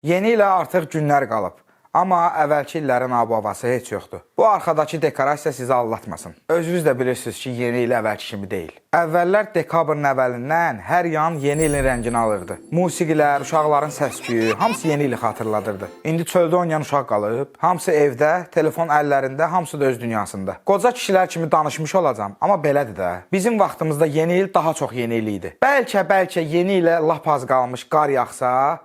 Yeni ilə artıq günlər qalıb. Amma əvvəlki illərin ab-havası heç yoxdur. Bu arxadakı dekorasiya sizi allatmasın. Özünüz də bilirsiniz ki, yeni il əvvəlki kimi deyil. Əvvəllər dekabrın əvvəlindən hər yan yeni ilin rəngini alırdı. Musiqilər, uşaqların səs-küyü, hamısı yeni ili xatırladırdı. İndi çöldə oynayan uşaq qalıb, hamısı evdə, telefon əllərində, hamısı da öz dünyasında. Qoca kişilər kimi danışmış olacam, amma belədir də. Bizim vaxtımızda yeni il daha çox yeni il idi. Bəlkə yeni ilə lap az qalmış qar yağsa,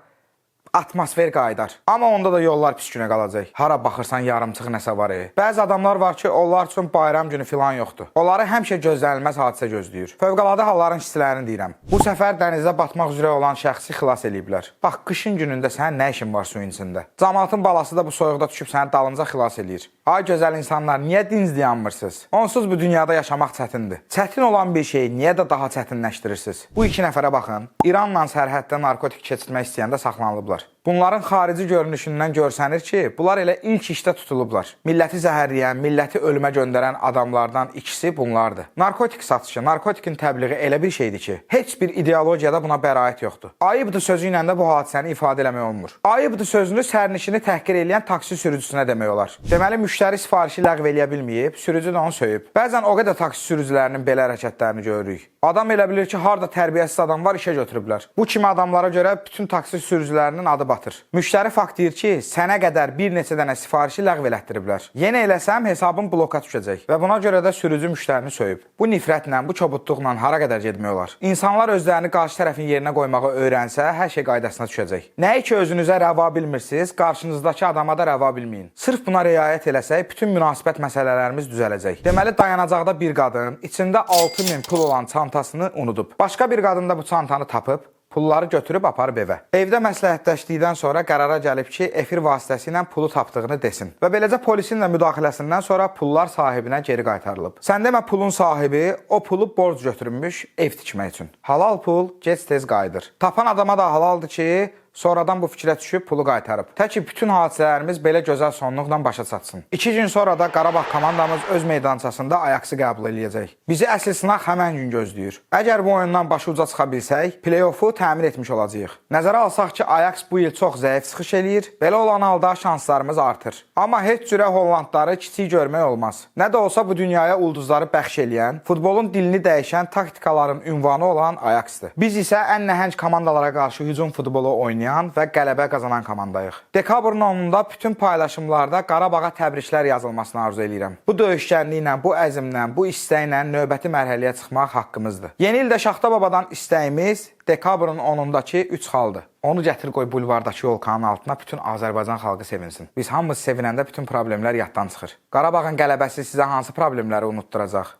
atmosfer qaydar. Amma onda da yollar pis günə qalacaq. Hara baxırsan yarımçıq nəsə var. Bəzi adamlar var ki, onlar üçün bayram günü filan yoxdur. Onları həmişə gözlənilməz hadisə gözləyir. Fövqəladə halların işçilərini deyirəm. Bu səfər dənizdə batmaq üzrə olan şəxsi xilas eləyiblər. Bax, qışın günündə sənin nə işin var suyun içində? Camaatın balası da bu soyuqda düşüb səni dalınca xilas eləyir. Ay gözəl insanlar, niyə diniz dayanmırsınız? Onsuz bu dünyada yaşamaq çətindir. Çətin olan bir şeyi niyə də daha çətinləşdirirsiniz? Bu iki nəfərə baxın. İranla sərhəddə narkotik keçirmək istəyəndə saxlanılıblar. Bunların xarici görünüşündən görsənir ki, bunlar elə ilk işdə tutulublar. Milləti zəhərləyən, milləti ölümə göndərən adamlardan ikisi bunlardır. Narkotik satışı, narkotikin təbliği elə bir şeydir ki, heç bir ideologiyada buna bəraət yoxdur. Ayıbdır sözü ilə də bu hadisəni ifadə eləmək olmur. Ayıbdır sözünü sərnişini təhqir edən taksi sürücüsünə demək olar. Deməli, müştəri sifarişi ləğv eləyə bilməyib, sürücü də onu söyüb. Bəzən o qədər taksi sürücülərinin belə hərəkətlərini görürük. Adam elə bilir ki, harda tərbiyəsiz adam var, işə götürüblər. Bu kimi adamlara görə bütün taksi sürücülərinin adı batır. Müştəri fakt deyir ki, sənə qədər bir neçə dənə sifarişi ləğv elətdiriblər. Yenə eləsəm hesabın bloka düşəcək və buna görə də sürücü müştərini söyüb. Bu nifrətlə, bu çobudluqla hara qədər getmək olar? İnsanlar özlərini qarşı tərəfin yerinə qoymağı öyrənsə, hər şey qaydasına düşəcək. Nəyi ki özünüzə rəva bilmirsiniz, qarşınızdakı adama da rəva bilməyin. Sırf buna riayət eləsək, bütün münasibət məsələlərimiz düzələcək. Deməli, dayanacaqda bir qadın içində 6000 pul olan çantasını unudub. Başqa bir qadın da bu çantanı tapıb, pulları götürüb aparıb evə. Evdə məsləhətləşdikdən sonra qərara gəlib ki, efir vasitəsilə pulu tapdığını desin. Və beləcə polisin də müdaxiləsindən sonra pullar sahibinə geri qaytarılıb. Sən demə pulun sahibi o pulu borc götürmüş ev tikmək üçün. Halal pul gec-tez qayıdır. Tapan adama da halaldır ki, sonradan bu fikrə düşüb pulu qaytarıb. Tək ki, bütün hadisələrimiz belə gözəl sonluqla başa çatsın. 2 gün sonra da Qarabağ komandamız öz meydançasında Ajaxı qəbul eləyəcək. Bizi əsl sınaq həmən gün gözləyir. Əgər bu oyundan başı uca çıxa bilsək, play-offu təmin etmiş olacağıq. Nəzərə alsaq ki, Ajax bu il çox zəif çıxış eləyir, belə olan halda şanslarımız artır. Amma heç cürə Hollandları kiçik görmək olmaz. Nə də olsa bu dünyaya ulduzları bəxş eləyən, futbolun dilini dəyişən taktikaların ünvanı olan Ajaxdır. Biz isə ən nəhəng komandalara qarşı hücum futbolu oynayan və qələbə qazanan komandayıq. Dekabrın 10-da bütün paylaşımlarda Qarabağa təbriklər yazılmasını arzu edirəm. Bu döyüşkənliklə, bu əzmlə, bu istəklə növbəti mərhələyə çıxmaq haqqımızdır. Yeni ildə Şaxta babadan istəyimiz dekabrın 10-dakı 3 xaldır. Onu gətir qoy bulvardakı yolkanın altına bütün Azərbaycan xalqı sevinsin. Biz hamımız sevinəndə bütün problemlər yaddan çıxır. Qarabağın qələbəsi sizə hansı problemləri unutduracaq?